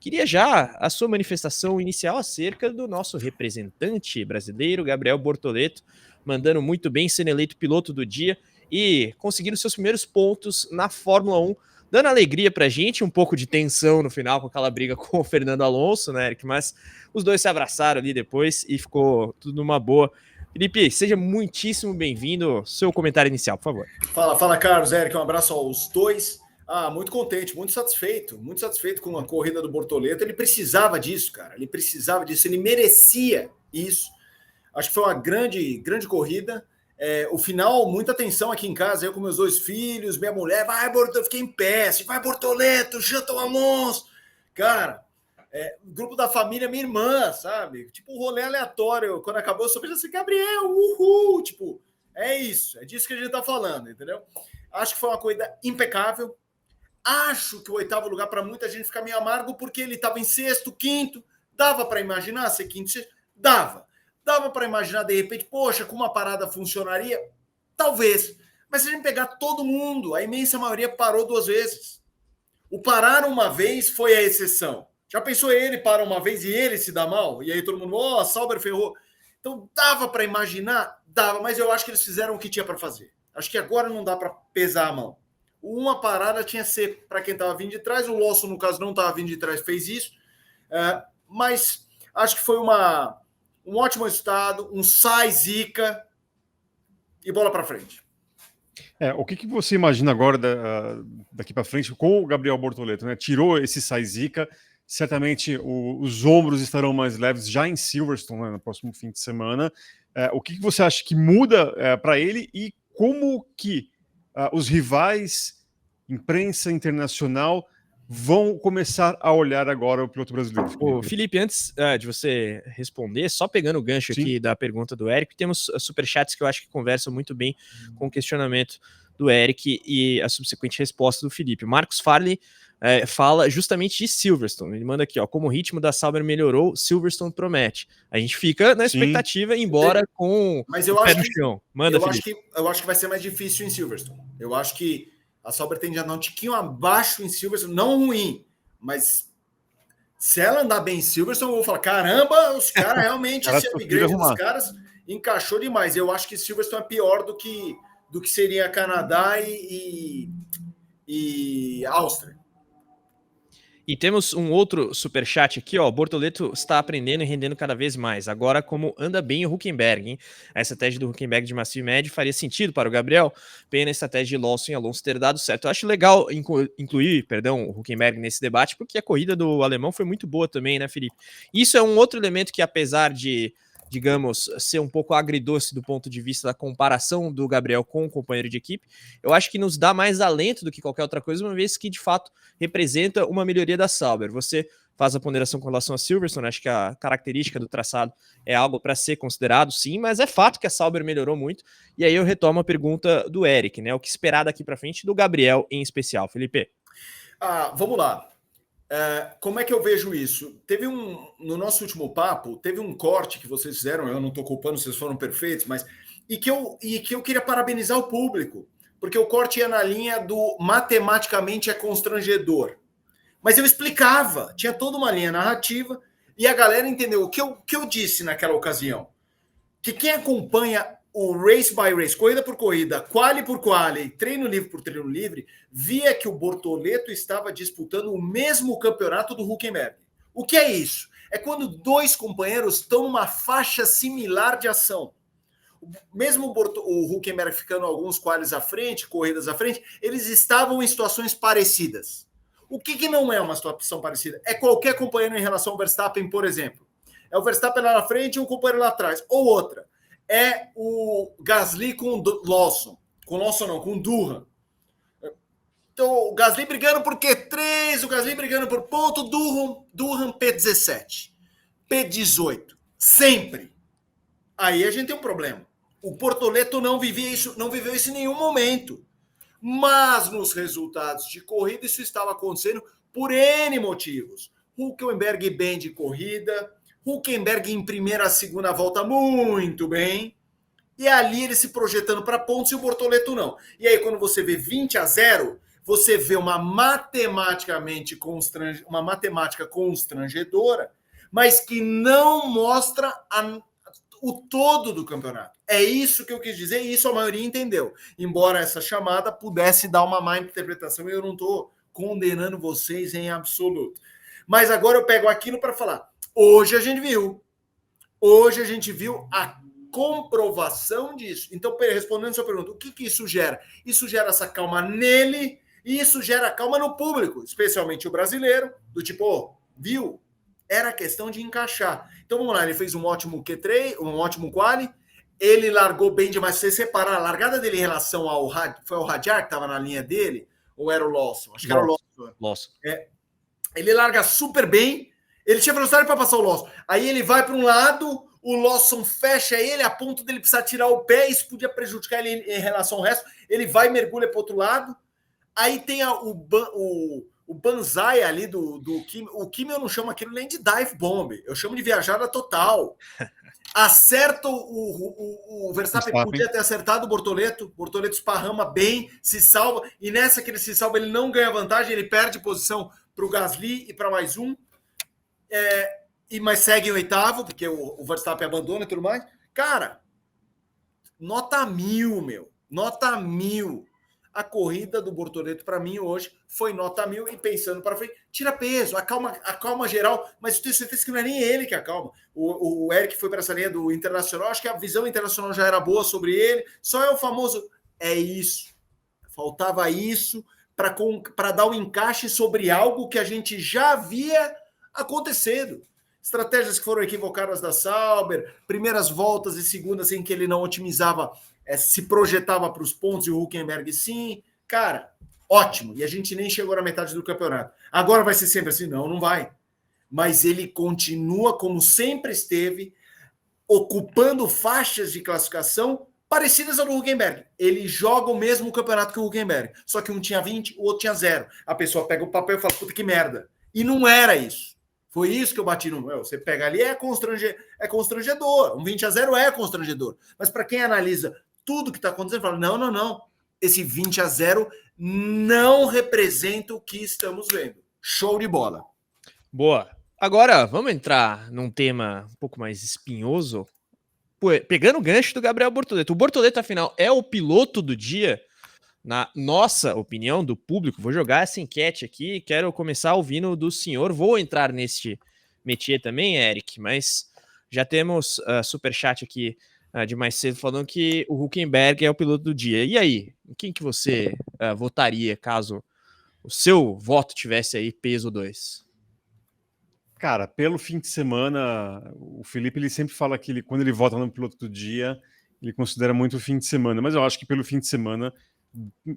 queria já a sua manifestação inicial acerca do nosso representante brasileiro, Gabriel Bortoleto, mandando muito bem, sendo eleito piloto do dia e conseguindo seus primeiros pontos na Fórmula 1, dando alegria pra gente, um pouco de tensão no final com aquela briga com o Fernando Alonso, né, Eric? Mas os dois se abraçaram ali depois e ficou tudo numa boa. Felipe, seja muitíssimo bem-vindo. Seu comentário inicial, por favor. Fala, Carlos, Eric, um abraço aos dois. Muito contente, muito satisfeito com a corrida do Bortoleto. Ele precisava disso, cara. Ele precisava disso, ele merecia isso. Acho que foi uma grande corrida. O final, muita atenção aqui em casa, eu com meus dois filhos, minha mulher, vai, Bortoleto, fiquei em pé, vai, Bortoleto, janta o Alonso. Cara, grupo da família, minha irmã, sabe? Tipo, um rolê aleatório. Quando acabou, eu só pensei assim, Gabriel, uhul! Tipo, é disso que a gente tá falando, entendeu? Acho que foi uma corrida impecável. Acho que o 8º lugar, para muita gente, fica meio amargo, porque ele estava em 6º, 5º. Dava para imaginar ser 5º, 6º? Dava para imaginar, de repente, poxa, com uma parada funcionaria? Talvez. Mas se a gente pegar todo mundo, a imensa maioria parou 2 vezes. O parar uma vez foi a exceção. Já pensou ele para uma vez e ele se dá mal? E aí todo mundo, Sauber ferrou. Então dava para imaginar? Dava, mas eu acho que eles fizeram o que tinha para fazer. Acho que agora não dá para pesar a mão. Uma parada tinha que ser para quem estava vindo de trás. O Lawson, no caso, não estava vindo de trás, fez isso. Mas acho que foi um ótimo resultado, um sai zica e bola para frente. O que você imagina agora daqui para frente com o Gabriel Bortoleto, né? Tirou esse sai zica, certamente os ombros estarão mais leves já em Silverstone, né, no próximo fim de semana. O que você acha que muda para ele e como que os rivais, imprensa internacional, vão começar a olhar agora o piloto brasileiro? Ô, Felipe, antes de você responder, só pegando o gancho aqui da pergunta do Eric, temos superchats que eu acho que conversam muito bem com o questionamento do Eric e a subsequente resposta do Felipe. Marcos Farley fala justamente de Silverstone. Ele manda aqui, como o ritmo da Sauber melhorou, Silverstone promete. A gente fica na expectativa, embora com o pé no chão. Manda, Felipe. Eu acho que vai ser mais difícil em Silverstone. Eu acho que a Sauber tende a andar um tiquinho abaixo em Silverstone, não ruim, mas se ela andar bem em Silverstone, eu vou falar, caramba, os caras realmente, esse upgrade dos caras encaixou demais. Eu acho que Silverstone é pior do que seria Canadá e Áustria. E temos um outro superchat aqui, Bortoleto está aprendendo e rendendo cada vez mais. Agora, como anda bem o Hülkenberg, hein? A estratégia do Hülkenberg de macio e médio faria sentido para o Gabriel, pena a estratégia de Lawson e Alonso ter dado certo. Eu acho legal incluir, o Hülkenberg nesse debate, porque a corrida do alemão foi muito boa também, né, Felipe? Isso é um outro elemento que, apesar de, digamos, ser um pouco agridoce do ponto de vista da comparação do Gabriel com o companheiro de equipe, eu acho que nos dá mais alento do que qualquer outra coisa, uma vez que, de fato, representa uma melhoria da Sauber. Você faz a ponderação com relação a Silverstone, acho que a característica do traçado é algo para ser considerado, sim, mas é fato que a Sauber melhorou muito, e aí eu retomo a pergunta do Eric, né? O que esperar daqui para frente do Gabriel em especial, Felipe? Vamos lá. Como é que eu vejo isso? No nosso último papo, teve um corte que vocês fizeram, eu não estou culpando, vocês foram perfeitos, mas e que eu queria parabenizar o público, porque o corte ia na linha do matematicamente é constrangedor. Mas eu explicava, tinha toda uma linha narrativa, e a galera entendeu o que eu disse naquela ocasião. Que quem acompanha o race by race, corrida por corrida, quali por quali, treino livre por treino livre, via que o Bortoleto estava disputando o mesmo campeonato do Hülkenberg. O que é isso? É quando 2 companheiros estão numa faixa similar de ação. Mesmo o Hülkenberg ficando alguns qualis à frente, corridas à frente, eles estavam em situações parecidas. O que não é uma situação parecida? É qualquer companheiro em relação ao Verstappen, por exemplo. É o Verstappen lá na frente e um companheiro lá atrás. Ou outra. É o Gasly com o Lawson. Com o Lawson não, com o Durham. Então, o Gasly brigando por Q3, o Gasly brigando por ponto, Durham P17. P18. Sempre. Aí a gente tem um problema. O Bortoleto não viveu isso em nenhum momento. Mas nos resultados de corrida isso estava acontecendo por N motivos. Hülkenberg bem de corrida, Hülkenberg em primeira, segunda volta muito bem, e ali ele se projetando para pontos e o Bortoleto não. E aí quando você vê 20-0, você vê uma matemática constrangedora, mas que não mostra o todo do campeonato. É isso que eu quis dizer, e isso a maioria entendeu. Embora essa chamada pudesse dar uma má interpretação, eu não estou condenando vocês em absoluto. Mas agora eu pego aquilo para falar. Hoje a gente viu a comprovação disso. Então, respondendo a sua pergunta, o que isso gera? Isso gera essa calma nele e isso gera calma no público, especialmente o brasileiro, do tipo, viu? Era questão de encaixar. Então, vamos lá, ele fez um ótimo Q3, um ótimo quali, ele largou bem demais. Se você separar a largada dele em relação ao foi o Hadjar que estava na linha dele, ou era o Lawson? Acho que era o Lawson. Lawson. Ele larga super bem, ele tinha velocidade para passar o Lawson. Aí ele vai para um lado, o Lawson fecha ele, a ponto dele precisar tirar o pé, isso podia prejudicar ele em relação ao resto. Ele vai e mergulha para o outro lado. Aí tem o banzai ali do Kimi. O Kimi eu não chamo aquilo nem de dive bomb, eu chamo de viajada total. Acerta o Verstappen, podia ter acertado o Bortoleto esparrama bem, se salva, e nessa que ele se salva, ele não ganha vantagem, ele perde posição para o Gasly e para mais um, mas segue em oitavo, porque o Verstappen abandona e tudo mais. Cara, nota 1000, meu. Nota 1000. A corrida do Bortoleto, para mim, hoje, foi nota 1000 e pensando para frente, tira peso, acalma geral, mas eu tenho certeza que não é nem ele que acalma. O Eric foi para essa linha do internacional, acho que a visão internacional já era boa sobre ele, só é o famoso, é isso. Faltava isso para dar o encaixe sobre algo que a gente já via acontecendo. Estratégias que foram equivocadas da Sauber, primeiras voltas e segundas em que ele não otimizava, se projetava para os pontos e o Hülkenberg sim. Cara, ótimo. E a gente nem chegou na metade do campeonato. Agora vai ser sempre assim? Não vai. Mas ele continua como sempre esteve, ocupando faixas de classificação parecidas ao do Hülkenberg. Ele joga o mesmo campeonato que o Hülkenberg. Só que um tinha 20, o outro tinha 0. A pessoa pega o papel e fala, puta que merda. E não era isso. Foi isso que eu bati no meu. Você pega ali, é constrangedor. Um 20-0 é constrangedor. Mas para quem analisa tudo que está acontecendo, fala, não. Esse 20-0 não representa o que estamos vendo. Show de bola. Boa. Agora, vamos entrar num tema um pouco mais espinhoso. Pegando o gancho do Gabriel Bortoleto. O Bortoleto, afinal, é o piloto do dia? Na nossa opinião, do público, vou jogar essa enquete aqui, quero começar ouvindo do senhor, vou entrar neste métier também, Eric, mas já temos superchat aqui de mais cedo falando que o Hülkenberg é o piloto do dia. E aí, em quem que você votaria caso o seu voto tivesse aí peso 2? Cara, pelo fim de semana, o Felipe ele sempre fala que quando ele vota no piloto do dia, ele considera muito o fim de semana, mas eu acho que pelo fim de semana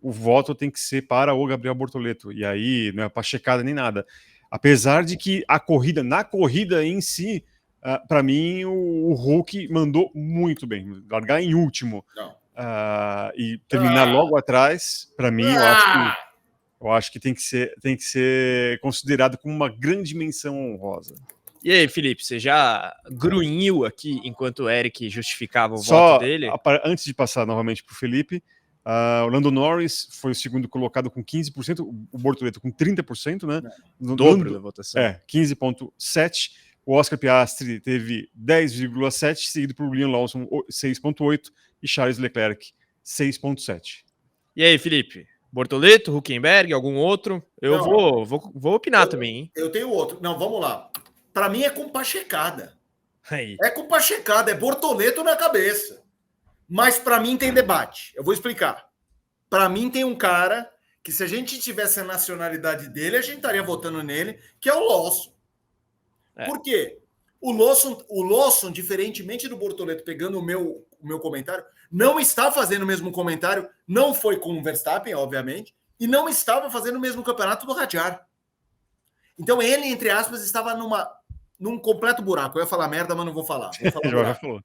o voto tem que ser para o Gabriel Bortoleto, e aí não é para checada nem nada. Apesar de que na corrida em si, para mim, o Hulk mandou muito bem. Largar em último e terminar logo atrás, para mim, eu acho que tem que ser considerado como uma grande menção honrosa. E aí, Felipe, você já grunhiu aqui enquanto o Eric justificava o voto dele? Antes de passar novamente para o Felipe, o Lando Norris foi o segundo colocado com 15%, o Bortoleto com 30%, né? Dobro da votação. 15,7%. O Oscar Piastri teve 10,7%, seguido por Liam Lawson, 6,8%, e Charles Leclerc, 6,7%. E aí, Felipe? Bortoleto, Hülkenberg, algum outro? Eu vou opinar também, hein? Eu tenho outro. Não, vamos lá. Para mim é com pachecada. Aí. É com pachecada, é Bortoleto na cabeça. Mas para mim tem debate. Eu vou explicar. Para mim tem um cara que se a gente tivesse a nacionalidade dele, a gente estaria votando nele, que é o Lawson. Por quê? O Lawson, diferentemente do Bortoleto, pegando o meu comentário, não está fazendo o mesmo comentário, não foi com o Verstappen, obviamente, e não estava fazendo o mesmo campeonato do Hadjar. Então ele, entre aspas, estava num completo buraco. Eu ia falar merda, mas não vou falar. Já falou.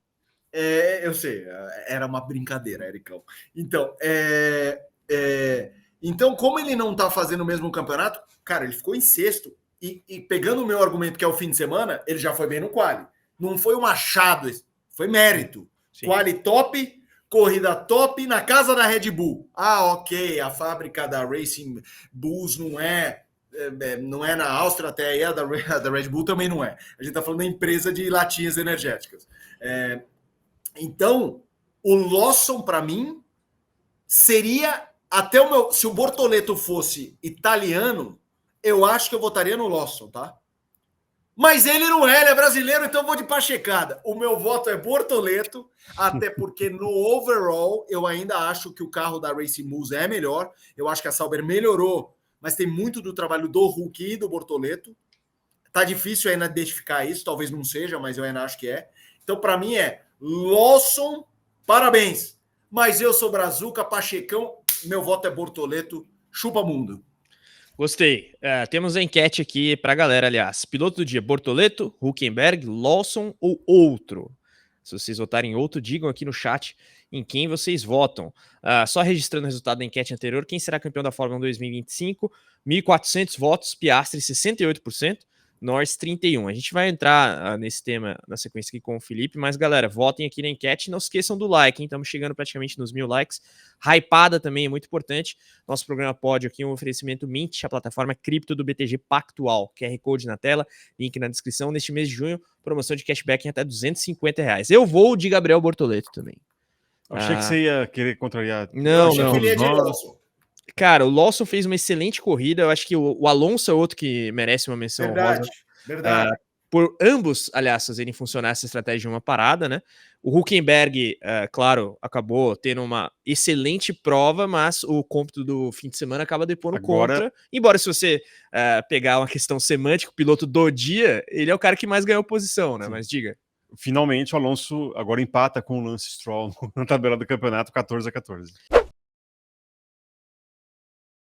Eu sei, era uma brincadeira, Ericão. Então, então, como ele não está fazendo o mesmo campeonato, cara, ele ficou em sexto. E pegando o meu argumento, que é o fim de semana, ele já foi bem no quali. Não foi um achado, foi mérito. Sim. Quali top, corrida top na casa da Red Bull. Ah, ok, a fábrica da Racing Bulls não é na Áustria, até aí a da Red Bull também não é. A gente está falando da empresa de latinhas energéticas. Então, o Lawson, para mim, seria até o meu... Se o Bortoleto fosse italiano, eu acho que eu votaria no Lawson, tá? Mas ele não é, ele é brasileiro, então eu vou de pachecada. O meu voto é Bortoleto, até porque no overall eu ainda acho que o carro da Racing Bulls é melhor. Eu acho que a Sauber melhorou, mas tem muito do trabalho do Hulk e do Bortoleto. Tá difícil ainda identificar isso, talvez não seja, mas eu ainda acho que é. Então, para mim é Lawson, parabéns. Mas eu sou brazuca, pachecão, meu voto é Bortoleto, chupa mundo. Gostei. Temos a enquete aqui pra galera, aliás. Piloto do dia, Bortoleto, Hülkenberg, Lawson ou outro? Se vocês votarem outro, digam aqui no chat em quem vocês votam. Só registrando o resultado da enquete anterior, quem será campeão da Fórmula 1 2025? 1.400 votos, Piastri 68%, Norris 31%. A gente vai entrar nesse tema na sequência aqui com o Felipe, mas galera, votem aqui na enquete e não esqueçam do like, hein? Estamos chegando praticamente nos 1.000 likes. Hypada também é muito importante. Nosso programa Pódio aqui, um oferecimento Mint, a plataforma cripto do BTG Pactual. QR Code na tela, link na descrição. Neste mês de junho, promoção de cashback em até R$250. Eu vou de Gabriel Bortoleto também. Achei que você ia querer contrariar. Não. Que ele é de Lawson. Cara, o Lawson fez uma excelente corrida. Eu acho que o Alonso é outro que merece uma menção honrosa. Verdade. Por ambos, aliás, fazerem funcionar essa estratégia de uma parada, né? O Hülkenberg, claro, acabou tendo uma excelente prova, mas o cômputo do fim de semana acaba depondo contra. Embora, se você pegar uma questão semântica, o piloto do dia, ele é o cara que mais ganhou posição, né? Sim. Mas diga. Finalmente, o Alonso agora empata com o Lance Stroll na tabela do campeonato 14-14.